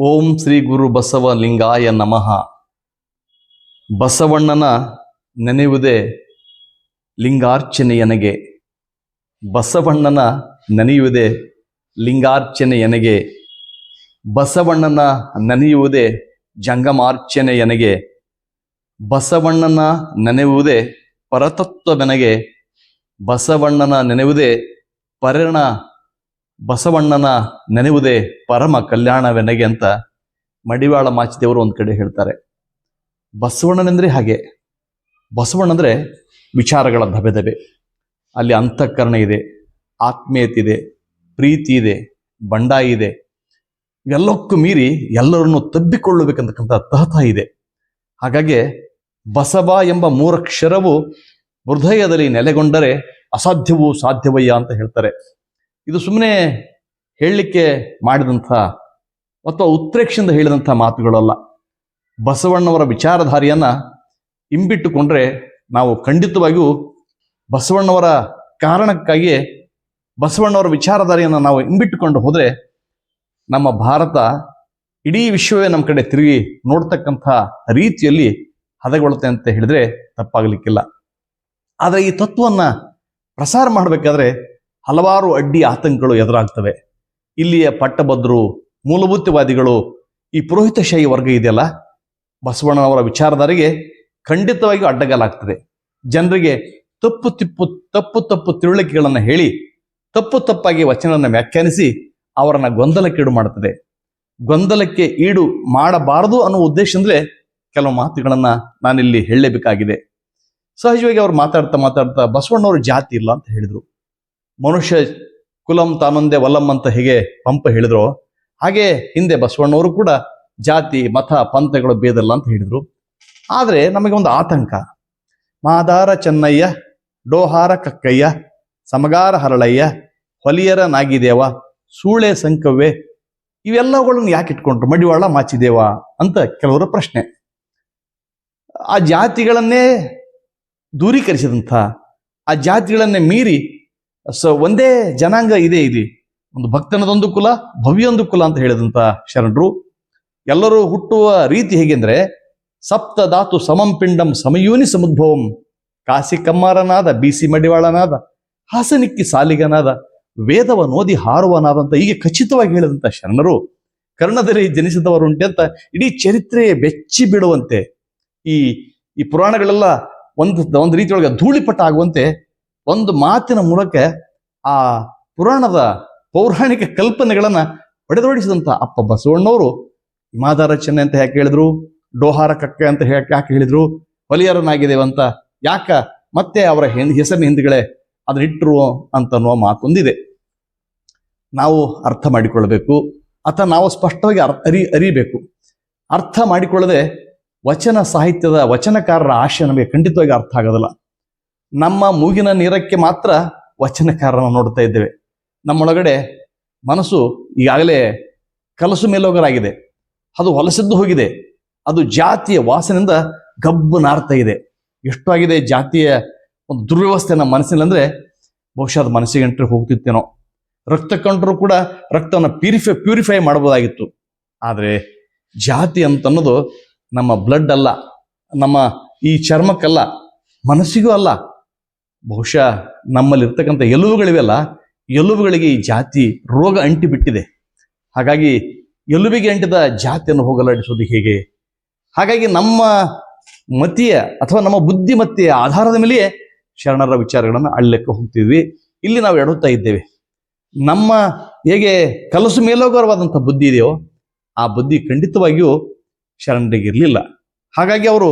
ಓಂ ಶ್ರೀ ಗುರು ಬಸವಲಿಂಗಾಯ ನಮಃ. ಬಸವಣ್ಣನ ನೆನೆಯುವುದೇ ಲಿಂಗಾರ್ಚನೆಯನಗೆ. ಬಸವಣ್ಣನ ನೆನೆಯುವುದೇ ಲಿಂಗಾರ್ಚನೆಯನಗೆ. ಬಸವಣ್ಣನ ನೆನೆಯುವುದೇ ಜಂಗಮಾರ್ಚನೆಯನಗೆ. ಬಸವಣ್ಣನ ನೆನೆಯುವುದೇ ಪರತತ್ವವೆನಗೆ. ಬಸವಣ್ಣನ ನೆನೆಯುವುದೇ ಪರಿಣ ಬಸವಣ್ಣನ ನೆನೆಯುವುದೇ ಪರಮ ಕಲ್ಯಾಣವೆನಗೆ ಅಂತ ಮಡಿವಾಳ ಮಾಚಿದೇವರು ಒಂದು ಕಡೆ ಹೇಳ್ತಾರೆ. ಬಸವಣ್ಣನೆಂದರೆ ಹಾಗೆ. ಬಸವಣ್ಣಂದರೆ ವಿಚಾರಗಳ ಧಬೆಧಬೆ. ಅಲ್ಲಿ ಅಂತಃಕರಣ ಇದೆ, ಆತ್ಮೀಯತೆ ಇದೆ, ಪ್ರೀತಿ ಇದೆ, ಬಂಡಾಯ ಇದೆ. ಇವೆಲ್ಲಕ್ಕೂ ಮೀರಿ ಎಲ್ಲರನ್ನು ತಬ್ಬಿಕೊಳ್ಳಬೇಕಂತಕ್ಕಂಥ ತಹತ ಇದೆ. ಹಾಗಾಗಿ ಬಸವ ಎಂಬ ಮೂರಕ್ಷರವು ಹೃದಯದಲ್ಲಿ ನೆಲೆಗೊಂಡರೆ ಅಸಾಧ್ಯವೂ ಸಾಧ್ಯವಯ್ಯ ಅಂತ ಹೇಳ್ತಾರೆ. ಇದು ಸುಮ್ಮನೆ ಹೇಳಲಿಕ್ಕೆ ಮಾಡಿದಂಥ ಅಥವಾ ಉತ್ಪ್ರೇಕ್ಷೆಯಿಂದ ಹೇಳಿದಂಥ ಮಾತುಗಳಲ್ಲ. ಬಸವಣ್ಣವರ ವಿಚಾರಧಾರಿಯನ್ನ ಹಿಂಬಿಟ್ಟುಕೊಂಡ್ರೆ ನಾವು ಖಂಡಿತವಾಗಿಯೂ ಬಸವಣ್ಣವರ ಕಾರಣಕ್ಕಾಗಿಯೇ ಬಸವಣ್ಣವರ ವಿಚಾರಧಾರಿಯನ್ನು ನಾವು ಹಿಂಬಿಟ್ಟುಕೊಂಡು ಹೋದರೆ ನಮ್ಮ ಭಾರತ ಇಡೀ ವಿಶ್ವವೇ ನಮ್ಮ ಕಡೆ ತಿರುಗಿ ನೋಡ್ತಕ್ಕಂಥ ರೀತಿಯಲ್ಲಿ ಹದಗೊಳ್ಳುತ್ತೆ ಅಂತ ಹೇಳಿದ್ರೆ ತಪ್ಪಾಗಲಿಕ್ಕಿಲ್ಲ. ಆದರೆ ಈ ತತ್ವವನ್ನು ಪ್ರಸಾರ ಮಾಡಬೇಕಾದ್ರೆ ಹಲವಾರು ಅಡ್ಡಿ ಆತಂಕಗಳು ಎದುರಾಗ್ತವೆ. ಇಲ್ಲಿಯ ಪಟ್ಟಭದ್ರರು, ಮೂಲಭೂತವಾದಿಗಳು, ಈ ಪುರೋಹಿತಶಾಹಿ ವರ್ಗ ಇದೆಯಲ್ಲ, ಬಸವಣ್ಣನವರ ವಿಚಾರಧಾರೆಗೆ ಖಂಡಿತವಾಗಿಯೂ ಅಡ್ಡಗಾಲಾಗ್ತದೆ. ಜನರಿಗೆ ತಪ್ಪು ತಿಳುವಳಿಕೆಗಳನ್ನು ಹೇಳಿ ತಪ್ಪಾಗಿ ವಚನವನ್ನು ವ್ಯಾಖ್ಯಾನಿಸಿ ಅವರನ್ನು ಗೊಂದಲಕ್ಕೀಡು ಮಾಡುತ್ತದೆ. ಗೊಂದಲಕ್ಕೆ ಈಡು ಮಾಡಬಾರದು ಅನ್ನೋ ಉದ್ದೇಶದಿಂದಲೇ ಕೆಲವು ಮಾತುಗಳನ್ನು ನಾನಿಲ್ಲಿ ಹೇಳಲೇಬೇಕಾಗಿದೆ. ಸಹಜವಾಗಿ ಅವರು ಮಾತಾಡ್ತಾ ಬಸವಣ್ಣವರು ಜಾತಿ ಇಲ್ಲ ಅಂತ ಹೇಳಿದರು. ಮನುಷ್ಯ ಕುಲಂ ತಾನೊಂದೇ ವಲಂ ಅಂತ ಹೇಗೆ ಪಂಪ ಹೇಳಿದ್ರು, ಹಾಗೆ ಹಿಂದೆ ಬಸವಣ್ಣವರು ಕೂಡ ಜಾತಿ ಮತ ಪಂಥಗಳು ಭೇದಲ್ಲ ಅಂತ ಹೇಳಿದರು. ಆದರೆ ನಮಗೆ ಒಂದು ಆತಂಕ. ಮಾದಾರ ಚೆನ್ನಯ್ಯ, ಡೋಹಾರ ಕಕ್ಕಯ್ಯ, ಸಮಗಾರ ಹರಳಯ್ಯ, ಹೊಲಿಯರ ನಾಗಿದೇವ, ಸೂಳೆ ಸಂಕವ್ವೆ, ಇವೆಲ್ಲಗಳನ್ನು ಯಾಕೆ ಇಟ್ಕೊಂಡ್ರು ಮಡಿವಾಳ ಮಾಚಿದೇವ ಅಂತ ಕೆಲವರ ಪ್ರಶ್ನೆ. ಆ ಜಾತಿಗಳನ್ನೇ ದೂರೀಕರಿಸಿದಂಥ, ಆ ಜಾತಿಗಳನ್ನೇ ಮೀರಿ ಒಂದೇ ಜನಾಂಗ ಇದೆ, ಒಂದು ಭಕ್ತನದೊಂದು ಕುಲ, ಭವ್ಯೊಂದು ಕುಲ ಅಂತ ಹೇಳಿದಂಥ ಶರಣರು. ಎಲ್ಲರೂ ಹುಟ್ಟುವ ರೀತಿ ಹೇಗೆಂದ್ರೆ ಸಪ್ತ ಧಾತು ಸಮಂ ಪಿಂಡಂ ಸಮಯೂನಿ ಸಮುದ್ಭವಂ, ಕಾಸಿ ಕಮ್ಮಾರನಾದ, ಬಿಸಿ ಮಡಿವಾಳನಾದ, ಹಾಸನಿಕ್ಕಿ ಸಾಲಿಗನಾದ, ವೇದವ ನೋದಿ ಹಾರುವನಾದಂತ ಹೀಗೆ ಖಚಿತವಾಗಿ ಹೇಳಿದಂಥ ಶರಣರು ಕರ್ಣದಲ್ಲಿ ಜನಿಸಿದವರುಂಟೆ ಅಂತ ಇಡೀ ಚರಿತ್ರೆ ಬೆಚ್ಚಿ ಬಿಡುವಂತೆ, ಈ ಪುರಾಣಗಳೆಲ್ಲ ಒಂದು ರೀತಿಯೊಳಗೆ ಧೂಳಿಪಟ ಆಗುವಂತೆ ಒಂದು ಮಾತಿನ ಮೂಲಕ ಆ ಪುರಾಣದ ಪೌರಾಣಿಕ ಕಲ್ಪನೆಗಳನ್ನ ಹೊಡೆದೊಡಿಸಿದಂಥ ಅಪ್ಪ ಬಸವಣ್ಣವರು ಮಾದಾರ ಚೆನ್ನೈ ಅಂತ ಯಾಕೆ ಹೇಳಿದ್ರು, ಡೋಹಾರ ಕಕ್ಕ ಅಂತ ಯಾಕೆ ಹೇಳಿದ್ರು, ಹೊಲಿಯರನಾಗಿದ್ದೇವೆ ಅಂತ ಯಾಕ ಮತ್ತೆ ಅವರ ಹೆಸರಿನ ಹಿಂದುಗಳೇ ಅದನ್ನ ಇಟ್ಟರು ಅಂತನ್ನುವ ಮಾತೊಂದಿದೆ. ನಾವು ಅರ್ಥ ಮಾಡಿಕೊಳ್ಳಬೇಕು, ಅಥವಾ ನಾವು ಸ್ಪಷ್ಟವಾಗಿ ಅರಿಬೇಕು. ಅರ್ಥ ಮಾಡಿಕೊಳ್ಳದೆ ವಚನ ಸಾಹಿತ್ಯದ ವಚನಕಾರರ ಆಶಯ ನಮಗೆ ಖಂಡಿತವಾಗಿ ಅರ್ಥ ಆಗೋದಿಲ್ಲ. ನಮ್ಮ ಮೂಗಿನ ನೀರಕ್ಕೆ ಮಾತ್ರ ವಚನಕಾರನ ನೋಡ್ತಾ ಇದ್ದೇವೆ. ನಮ್ಮೊಳಗಡೆ ಮನಸ್ಸು ಈಗಾಗಲೇ ಕಲಸು ಮೇಲೋಗರಾಗಿದೆ, ಅದು ಹೊಲಸಿದ್ದು ಹೋಗಿದೆ, ಅದು ಜಾತಿಯ ವಾಸನೆಯಿಂದ ಗಬ್ಬು ನಾರ್ತಾ ಇದೆ. ಎಷ್ಟು ಆಗಿದೆ ಜಾತಿಯ ಒಂದು ದುರ್ವ್ಯವಸ್ಥೆ ನಮ್ಮ ಮನಸ್ಸಿನಲ್ಲಿ ಅಂದ್ರೆ ಬಹುಶಃ ಅದು ಮನಸ್ಸಿಗೆ ಎಂಟ್ರೆ ಹೋಗ್ತಿತ್ತೇನೋ. ರಕ್ತ ಕಂಡ್ರೂ ಕೂಡ ರಕ್ತವನ್ನು ಪ್ಯೂರಿಫೈ ಮಾಡಬಹುದಾಗಿತ್ತು. ಆದರೆ ಜಾತಿ ಅಂತನ್ನೋದು ನಮ್ಮ ಬ್ಲಡ್ ಅಲ್ಲ, ನಮ್ಮ ಈ ಚರ್ಮಕ್ಕಲ್ಲ, ಮನಸ್ಸಿಗೂ ಅಲ್ಲ. ಬಹುಶಃ ನಮ್ಮಲ್ಲಿರ್ತಕ್ಕಂಥ ಎಲುಬುಗಳಿವೆಲ್ಲ, ಎಲುಬುಗಳಿಗೆ ಈ ಜಾತಿ ರೋಗ ಅಂಟಿಬಿಟ್ಟಿದೆ. ಹಾಗಾಗಿ ಎಲುಬಿಗೆ ಅಂಟಿದ ಜಾತಿಯನ್ನು ಹೋಗಲಾಡಿಸೋದು ಹೇಗೆ? ಹಾಗಾಗಿ ನಮ್ಮ ಮತಿಯ ಅಥವಾ ನಮ್ಮ ಬುದ್ಧಿಮತ್ತೆಯ ಆಧಾರದ ಮೇಲೆಯೇ ಶರಣರ ವಿಚಾರಗಳನ್ನು ಅಳ್ಳಕ್ಕೆ ಹೋಗ್ತಿದ್ವಿ. ಇಲ್ಲಿ ನಾವು ಎಡುತ್ತಾ ಇದ್ದೇವೆ. ನಮ್ಮ ಹೇಗೆ ಕಲಸು ಮೇಲೋಗರವಾದಂಥ ಬುದ್ಧಿ ಇದೆಯೋ ಆ ಬುದ್ಧಿ ಖಂಡಿತವಾಗಿಯೂ ಶರಣರಿಗೆ ಇರಲಿಲ್ಲ. ಹಾಗಾಗಿ ಅವರು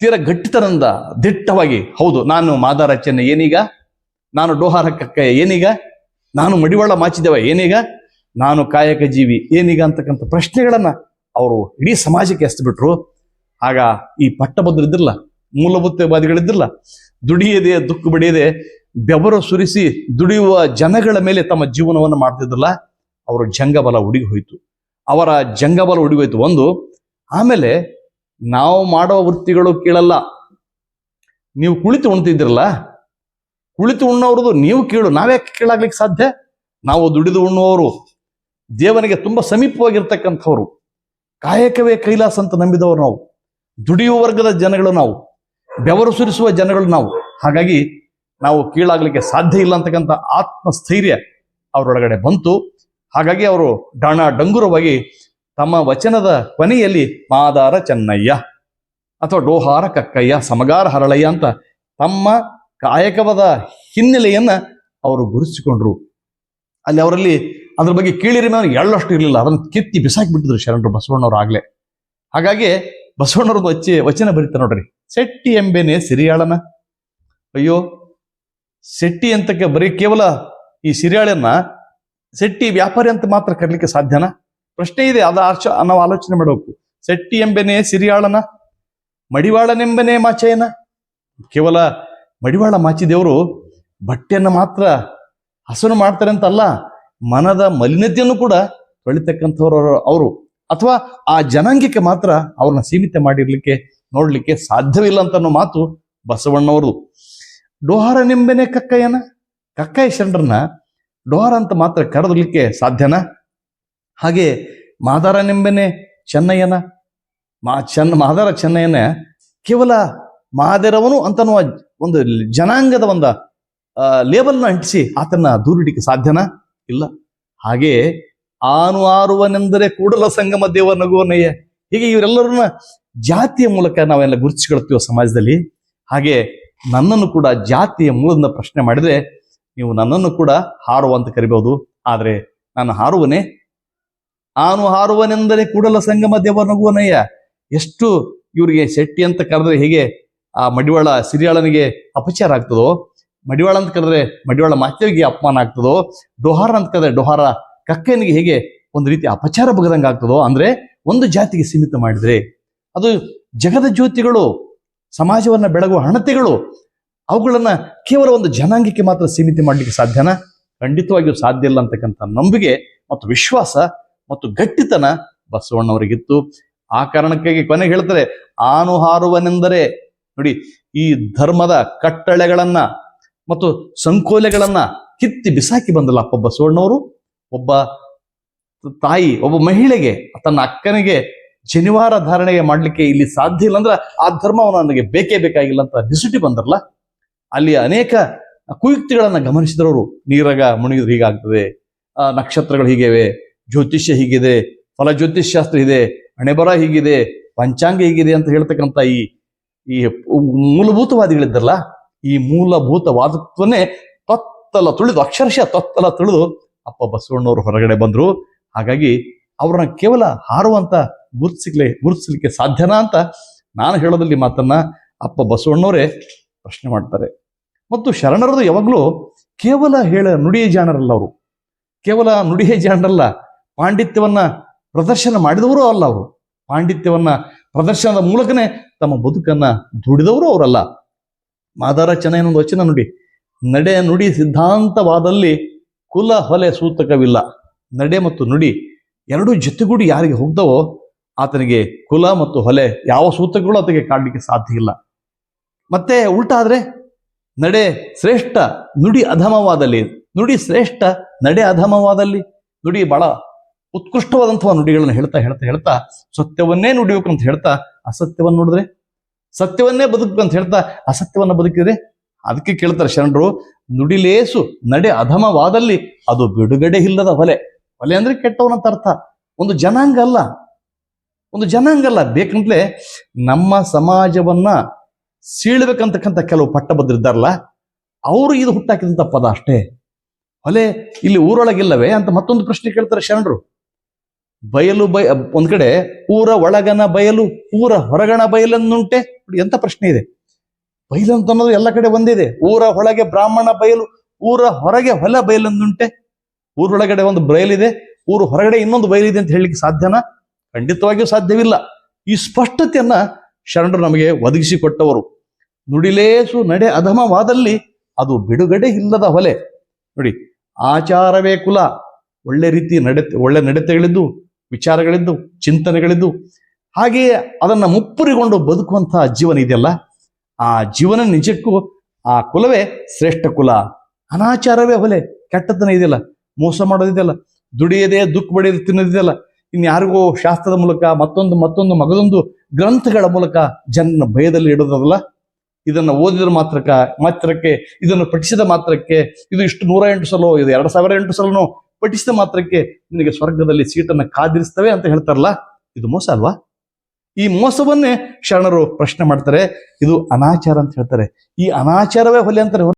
ತೀರ ಗಟ್ಟಿತನದಿಂದ ದಿಟ್ಟವಾಗಿ, ಹೌದು ನಾನು ಮಾದಾರ ಚೆನ್ನೈ ಏನೀಗ, ನಾನು ಡೋಹಾರ ಕಕ್ಕಯ್ಯ ಏನೀಗ, ನಾನು ಮಡಿವಾಳ ಮಾಚಿದೇವ ಏನೀಗ, ನಾನು ಕಾಯಕ ಜೀವಿ ಏನೀಗ ಅಂತಕ್ಕಂಥ ಪ್ರಶ್ನೆಗಳನ್ನ ಅವರು ಇಡೀ ಸಮಾಜಕ್ಕೆ ಎಸ್ಬಿಟ್ರು. ಆಗ ಈ ಪಟ್ಟಭದ್ರ ಇದ್ರಲ್ಲ, ಮೂಲಭೂತವಾದಿಗಳಿದ್ರಲ್ಲ, ದುಡಿಯದೆ ದುಃಖ ಬಡಿಯದೆ ಬೆವರು ಸುರಿಸಿ ದುಡಿಯುವ ಜನಗಳ ಮೇಲೆ ತಮ್ಮ ಜೀವನವನ್ನು ಮಾಡ್ತಿದ್ರಲ್ಲ, ಅವರ ಜಂಗಬಲ ಉಡುಗಿ ಹೋಯ್ತು. ಅವರ ಜಂಗಬಲ ಉಡುಗಿ ಹೋಯ್ತು ಒಂದು. ಆಮೇಲೆ ನಾವು ಮಾಡೋ ವೃತ್ತಿಗಳು ಕೀಳಲ್ಲ. ನೀವು ಕುಳಿತು ಉಣ್ತಿದ್ರಲ್ಲ, ಕುಳಿತು ಉಣ್ಣೋರದು ನೀವು ಕೀಳು, ನಾವ್ಯಾಕೆ ಕೀಳಾಗ್ಲಿಕ್ಕೆ ಸಾಧ್ಯ? ನಾವು ದುಡಿದು ಉಣ್ಣುವವರು, ದೇವನಿಗೆ ತುಂಬಾ ಸಮೀಪವಾಗಿರ್ತಕ್ಕಂಥವ್ರು, ಕಾಯಕವೇ ಕೈಲಾಸ ಅಂತ ನಂಬಿದವರು ನಾವು, ದುಡಿಯುವ ವರ್ಗದ ಜನಗಳು ನಾವು, ಬೆವರು ಸುರಿಸುವ ಜನಗಳು ನಾವು. ಹಾಗಾಗಿ ನಾವು ಕೀಳಾಗ್ಲಿಕ್ಕೆ ಸಾಧ್ಯ ಇಲ್ಲ ಅಂತಕ್ಕಂಥ ಆತ್ಮಸ್ಥೈರ್ಯ ಅವರೊಳಗಡೆ ಬಂತು. ಹಾಗಾಗಿ ಅವರು ಡಂಗುರವಾಗಿ ತಮ್ಮ ವಚನದ ಕೊನೆಯಲ್ಲಿ ಮಾದಾರ ಚೆನ್ನಯ್ಯ ಅಥವಾ ಡೋಹಾರ ಕಕ್ಕಯ್ಯ ಸಮಗಾರ ಹರಳಯ್ಯ ಅಂತ ತಮ್ಮ ಕಾಯಕವಾದ ಹಿನ್ನೆಲೆಯನ್ನ ಅವರು ಗುರುತಿಸಿಕೊಂಡ್ರು. ಅಲ್ಲಿ ಅವರಲ್ಲಿ ಅದ್ರ ಬಗ್ಗೆ ಕೀಳಿರಿಮೆ ಎಳ್ಳಷ್ಟು ಇರಲಿಲ್ಲ, ಅದನ್ನು ಕಿತ್ತಿ ಬಿಸಾಕಿ ಬಿಟ್ಟಿದ್ರು ಶರಣರು ಬಸವಣ್ಣವ್ರು ಆಗ್ಲೇ. ಹಾಗಾಗಿ ಬಸವಣ್ಣವ್ರದ್ದು ವಚನ ಬರೀತಾರೆ ನೋಡ್ರಿ, ಸೆಟ್ಟಿ ಎಂಬೆನೆ ಸಿರಿಯಾಳನ. ಅಯ್ಯೋ, ಸೆಟ್ಟಿ ಅಂತಕ್ಕೆ ಬರೀ ಕೇವಲ ಈ ಸಿರಿಯಾಳನ್ನ ಸೆಟ್ಟಿ ವ್ಯಾಪಾರಿ ಅಂತ ಮಾತ್ರ ಕರೀಲಿಕ್ಕೆ ಸಾಧ್ಯನಾ? ಪ್ರಶ್ನೆ ಇದೆ, ನಾವು ಆಲೋಚನೆ ಮಾಡಬೇಕು. ಸೆಟ್ಟಿ ಎಂಬೆನೆ ಸಿರಿಯಾಳನ, ಮಡಿವಾಳನೆಂಬನೇ ಮಾಚಯ್ಯನ. ಕೇವಲ ಮಡಿವಾಳ ಮಾಚಿದೇವರು ಬಟ್ಟೆಯನ್ನು ಮಾತ್ರ ಹಸನು ಮಾಡ್ತಾರೆ ಅಂತಲ್ಲ, ಮನದ ಮಲಿನತೆಯನ್ನು ಕೂಡ ತೊಳಿತಕ್ಕಂಥವ್ರು ಅವರು. ಅಥವಾ ಆ ಜನಾಂಗಕ್ಕೆ ಮಾತ್ರ ಅವ್ರನ್ನ ಸೀಮಿತ ಮಾಡಿರ್ಲಿಕ್ಕೆ ನೋಡ್ಲಿಕ್ಕೆ ಸಾಧ್ಯವಿಲ್ಲ ಅಂತ ಅನ್ನೋ ಮಾತು ಬಸವಣ್ಣವರು. ಡೋಹಾರನೆಂಬೆನೆ ಕಕ್ಕಯ್ಯನ, ಕಕ್ಕಯ್ಯ ಶರಣರನ್ನ ಡೋಹಾರ ಅಂತ ಮಾತ್ರ ಕರೆದಲಿಕ್ಕೆ ಸಾಧ್ಯನಾ? ಹಾಗೆ ಮಾದಾರನೆಂಬೆನೆ ಚೆನ್ನಯ್ಯನ, ಮಾದಾರ ಚೆನ್ನಯ್ಯನ ಕೇವಲ ಮಾದೇರವನು ಅಂತನ್ನುವ ಒಂದು ಜನಾಂಗದ ಒಂದು ಲೇಬಲ್ನ ಅಂಟಿಸಿ ಆತನ್ನ ದೂರಿಡಿಕೆ ಸಾಧ್ಯನಾ? ಇಲ್ಲ. ಹಾಗೆ ಆನು ಆರುವನೆಂದರೆ ಕೂಡಲ ಸಂಗಮ ದೇವ ನಗುವನಯ್ಯ. ಹೀಗೆ ಇವರೆಲ್ಲರನ್ನ ಜಾತಿಯ ಮೂಲಕ ನಾವೆಲ್ಲ ಗುರುತಿಸಿಕೊಳ್ತೀವಿ ಸಮಾಜದಲ್ಲಿ. ಹಾಗೆ ನನ್ನನ್ನು ಕೂಡ ಜಾತಿಯ ಮೂಲದಿಂದ ಪ್ರಶ್ನೆ ಮಾಡಿದ್ರೆ ನೀವು ನನ್ನನ್ನು ಕೂಡ ಹಾರುವ ಅಂತ ಕರಿಬಹುದು. ಆದ್ರೆ ನಾನು ಹಾರುವನೇ? ಆನು ಹಾರುವನೆಂದರೆ ಕೂಡಲ ಸಂಗಮ ದೇವ ನಗುವನಯ್ಯ. ಎಷ್ಟು ಇವರಿಗೆ ಶೆಟ್ಟಿ ಅಂತ ಕರೆದ್ರೆ ಹೇಗೆ ಆ ಮಡಿವಾಳ ಸಿರಿಯಾಳನಿಗೆ ಅಪಚಾರ ಆಗ್ತದೋ, ಮಡಿವಾಳ ಅಂತ ಕರೆದ್ರೆ ಮಡಿವಾಳ ಮಾತ್ಯವಿಗೆ ಅಪಮಾನ ಆಗ್ತದೋ, ಡೋಹಾರ ಅಂತ ಕರೆದ್ರೆ ಡೋಹಾರ ಕಕ್ಕನಿಗೆ ಹೇಗೆ ಒಂದು ರೀತಿ ಅಪಚಾರ ಬಗದಂಗೆ ಆಗ್ತದೋ, ಅಂದ್ರೆ ಒಂದು ಜಾತಿಗೆ ಸೀಮಿತ ಮಾಡಿದ್ರೆ ಅದು ಜಗದ ಜ್ಯೋತಿಗಳು, ಸಮಾಜವನ್ನ ಬೆಳಗುವ ಹಣತೆಗಳು, ಅವುಗಳನ್ನ ಕೇವಲ ಒಂದು ಜನಾಂಗಕ್ಕೆ ಮಾತ್ರ ಸೀಮಿತ ಮಾಡ್ಲಿಕ್ಕೆ ಸಾಧ್ಯನಾ? ಖಂಡಿತವಾಗಿಯೂ ಸಾಧ್ಯ ಇಲ್ಲ ಅಂತಕ್ಕಂಥ ನಂಬಿಕೆ ಮತ್ತು ವಿಶ್ವಾಸ ಮತ್ತು ಗಟ್ಟಿತನ ಬಸವಣ್ಣವರಿಗಿತ್ತು. ಆ ಕಾರಣಕ್ಕಾಗಿ ಕೊನೆಗೆ ಹೇಳ್ತಾರೆ, ಆನು ಹಾರುವನೆಂದರೆ ನೋಡಿ, ಈ ಧರ್ಮದ ಕಟ್ಟಳೆಗಳನ್ನ ಮತ್ತು ಸಂಕೋಲೆಗಳನ್ನ ಕಿತ್ತಿ ಬಿಸಾಕಿ ಬಂದಲ್ಲ ಅಪ್ಪ ಬಸವಣ್ಣವರು. ಒಬ್ಬ ತಾಯಿ, ಒಬ್ಬ ಮಹಿಳೆಗೆ, ತನ್ನ ಅಕ್ಕನಿಗೆ ಶನಿವಾರ ಧಾರಣೆಗೆ ಮಾಡ್ಲಿಕ್ಕೆ ಇಲ್ಲಿ ಸಾಧ್ಯ ಇಲ್ಲ ಅಂದ್ರೆ ಆ ಧರ್ಮವನ್ನು ನನಗೆ ಬೇಕೇ ಬೇಕಾಗಿಲ್ಲ ಅಂತ ಬಿಸುಟಿ ಬಂದ್ರಲ್ಲ. ಅಲ್ಲಿ ಅನೇಕ ಕುಯುಕ್ತಿಗಳನ್ನ ಗಮನಿಸಿದವರು, ನೀರಾಗ ಮುಳುಗಿದ್ರೆ ಹೀಗಾಗ್ತದೆ, ನಕ್ಷತ್ರಗಳು ಹೀಗಿವೆ, ಜ್ಯೋತಿಷ್ಯ ಹೀಗಿದೆ, ಫಲ ಜ್ಯೋತಿಷ್ಶಾಸ್ತ್ರ ಇದೆ, ಹಣೆಬರ ಹೀಗಿದೆ, ಪಂಚಾಂಗ ಹೀಗಿದೆ ಅಂತ ಹೇಳ್ತಕ್ಕಂಥ ಈ ಮೂಲಭೂತವಾದಿಗಳಿದ್ದಲ್ಲ, ಈ ಮೂಲಭೂತವಾದತ್ವನ್ನೇ ಅಕ್ಷರಶಃ ತೊತ್ತಲ ತುಳಿದು ಅಪ್ಪ ಬಸವಣ್ಣವರು ಹೊರಗಡೆ ಬಂದ್ರು. ಹಾಗಾಗಿ ಅವ್ರನ್ನ ಕೇವಲ ಹಾರುವಂತ ಗುರುತಿಸ್ಲಿಕ್ಕೆ ಸಾಧ್ಯನಾ ಅಂತ ನಾನು ಹೇಳೋದಲ್ಲಿ ಮಾತನ್ನ ಅಪ್ಪ ಬಸವಣ್ಣವರೇ ಪ್ರಶ್ನೆ ಮಾಡ್ತಾರೆ. ಮತ್ತು ಶರಣರದು ಯಾವಾಗಲೂ ಕೇವಲ ನುಡಿಯ ಜಾಣರಲ್ಲ ಅವರು, ಕೇವಲ ನುಡಿಯ ಜಾಣರಲ್ಲ, ಪಾಂಡಿತ್ಯವನ್ನ ಪ್ರದರ್ಶನ ಮಾಡಿದವರು ಅಲ್ಲ ಅವರು. ಪಾಂಡಿತ್ಯವನ್ನ ಪ್ರದರ್ಶನದ ಮೂಲಕನೇ ತಮ್ಮ ಬದುಕನ್ನ ದುಡಿದವರು ಅವರಲ್ಲ. ಮಾದಾರ ಚೆನ್ನಯ್ಯನೊಂದು ವಚನ ನುಡಿ, ನಡೆ ನುಡಿ ಸಿದ್ಧಾಂತವಾದಲ್ಲಿ ಕುಲ ಹೊಲೆ ಸೂತಕವಿಲ್ಲ. ನಡೆ ಮತ್ತು ನುಡಿ ಎರಡೂ ಜೊತೆಗೂಡಿ ಯಾರಿಗೆ ಹೋಗ್ದವೋ ಆತನಿಗೆ ಕುಲ ಮತ್ತು ಹೊಲೆ ಯಾವ ಸೂತಕಗಳು ಆತನಿಗೆ ಕಾಡ್ಲಿಕ್ಕೆ ಸಾಧ್ಯ ಇಲ್ಲ. ಮತ್ತೆ ಉಲ್ಟಾದ್ರೆ ನಡೆ ಶ್ರೇಷ್ಠ, ನುಡಿ ಅಧಮವಾದಲ್ಲಿ, ನುಡಿ ಶ್ರೇಷ್ಠ, ನಡೆ ಅಧಮವಾದಲ್ಲಿ. ನುಡಿ ಬಹಳ ಉತ್ಕೃಷ್ಟವಾದಂತಹ ನುಡಿಗಳನ್ನು ಹೇಳ್ತಾ ಹೇಳ್ತಾ ಹೇಳ್ತಾ ಸತ್ಯವನ್ನೇ ನುಡಿಬೇಕಂತ ಹೇಳ್ತಾ ಅಸತ್ಯವನ್ನು ನೋಡಿದ್ರೆ, ಸತ್ಯವನ್ನೇ ಬದುಕಬೇಕಂತ ಹೇಳ್ತಾ ಅಸತ್ಯವನ್ನ ಬದುಕಿದ್ರೆ, ಅದಕ್ಕೆ ಕೇಳ್ತಾರೆ ಶರಣರು, ನುಡಿಲೇಸು ನಡೆ ಅಧಮವಾದಲ್ಲಿ ಅದು ಬಿಡುಗಡೆ ಇಲ್ಲದ ಹೊಲೆ. ಹೊಲೆ ಅಂದ್ರೆ ಕೆಟ್ಟವನಂತ ಅರ್ಥ. ಒಂದು ಜನಾಂಗ ಅಲ್ಲ, ಒಂದು ಜನಾಂಗ ಅಲ್ಲ, ಬೇಕಂತಲೇ ನಮ್ಮ ಸಮಾಜವನ್ನ ಸೀಳ್ಬೇಕಂತಕ್ಕಂಥ ಕೆಲವು ಪಟ್ಟಭದ್ರಿದ್ದಾರಲ್ಲ, ಅವರು ಇದು ಹುಟ್ಟಾಕಿದಂಥ ಪದ ಅಷ್ಟೇ. ಹೊಲೆ ಇಲ್ಲಿ ಊರೊಳಗಿಲ್ಲವೇ ಅಂತ ಮತ್ತೊಂದು ಪ್ರಶ್ನೆ ಕೇಳ್ತಾರೆ ಶರಣರು. ಬಯಲು ಒಂದ್ ಕಡೆ ಊರ ಒಳಗನ ಬಯಲು, ಊರ ಹೊರಗಣ ಬಯಲನ್ನುಂಟೆ. ಎಂತ ಪ್ರಶ್ನೆ ಇದೆ. ಬಯಲು ಅಂತ ಅನ್ನೋದು ಎಲ್ಲ ಕಡೆ ಒಂದಿದೆ. ಊರ ಒಳಗೆ ಬ್ರಾಹ್ಮಣ ಬಯಲು, ಊರ ಹೊರಗೆ ಹೊಲ ಬಯಲನ್ನುಂಟೆ. ಊರೊಳಗಡೆ ಒಂದು ಬಯಲಿದೆ, ಊರು ಹೊರಗಡೆ ಇನ್ನೊಂದು ಬಯಲಿದೆ ಅಂತ ಹೇಳಲಿಕ್ಕೆ ಸಾಧ್ಯನಾ? ಖಂಡಿತವಾಗಿಯೂ ಸಾಧ್ಯವಿಲ್ಲ. ಈ ಸ್ಪಷ್ಟತೆಯನ್ನ ಶರಣರು ನಮಗೆ ಒದಗಿಸಿಕೊಟ್ಟವರು. ನುಡಿಲೇಸು ನಡೆ ಅಧಮವಾದಲ್ಲಿ ಅದು ಬಿಡುಗಡೆ ಇಲ್ಲದ ಹೊಲೆ. ನೋಡಿ, ಆಚಾರವೇ ಕುಲ, ಒಳ್ಳೆ ರೀತಿ ಒಳ್ಳೆ ನಡತೆಗಳಿದ್ದು, ವಿಚಾರಗಳಿದ್ದು, ಚಿಂತನೆಗಳಿದ್ದು, ಹಾಗೆಯೇ ಅದನ್ನ ಮುಪ್ಪುರಿಕೊಂಡು ಬದುಕುವಂತಹ ಜೀವನ ಇದೆಯಲ್ಲ, ಆ ಜೀವನ ನಿಜಕ್ಕೂ ಆ ಕುಲವೇ ಶ್ರೇಷ್ಠ ಕುಲ. ಅನಾಚಾರವೇ ಹೊಲೆ, ಕೆಟ್ಟತನ ಇದೆಯಲ್ಲ, ಮೋಸ ಮಾಡೋದಿದೆಯಲ್ಲ, ದುಡಿಯದೆ ದುಃಖ ಬಡಿಯದೆ ತಿನ್ನೋದಿದೆಯಲ್ಲ, ಇನ್ಯಾರಿಗೋ ಶಾಸ್ತ್ರದ ಮೂಲಕ ಮತ್ತೊಂದು ಮಗದೊಂದು ಗ್ರಂಥಗಳ ಮೂಲಕ ಜನನ ಭಯದಲ್ಲಿ ಇಡೋದಲ್ಲ. ಇದನ್ನು ಓದಿದ ಮಾತ್ರಕ್ಕೆ ಇದನ್ನು ಪಠಿಸಿದ ಮಾತ್ರಕ್ಕೆ, ಇದು ಇಷ್ಟು 108 ಸಲೋ, ಇದು 2008 ಸಲನೋ ಪಠಿಸಿದ ಮಾತ್ರಕ್ಕೆ ನಿನಗೆ ಸ್ವರ್ಗದಲ್ಲಿ ಸೀಟನ್ನು ಕಾದಿರಿಸ್ತವೆ ಅಂತ ಹೇಳ್ತಾರಲ್ಲ, ಇದು ಮೋಸ ಅಲ್ವಾ? ಈ ಮೋಸವನ್ನೇ ಶರಣರು ಪ್ರಶ್ನೆ ಮಾಡ್ತಾರೆ. ಇದು ಅನಾಚಾರ ಅಂತ ಹೇಳ್ತಾರೆ. ಈ ಅನಾಚಾರವೇ ಹೊಲೆ ಅಂತಾರೆ.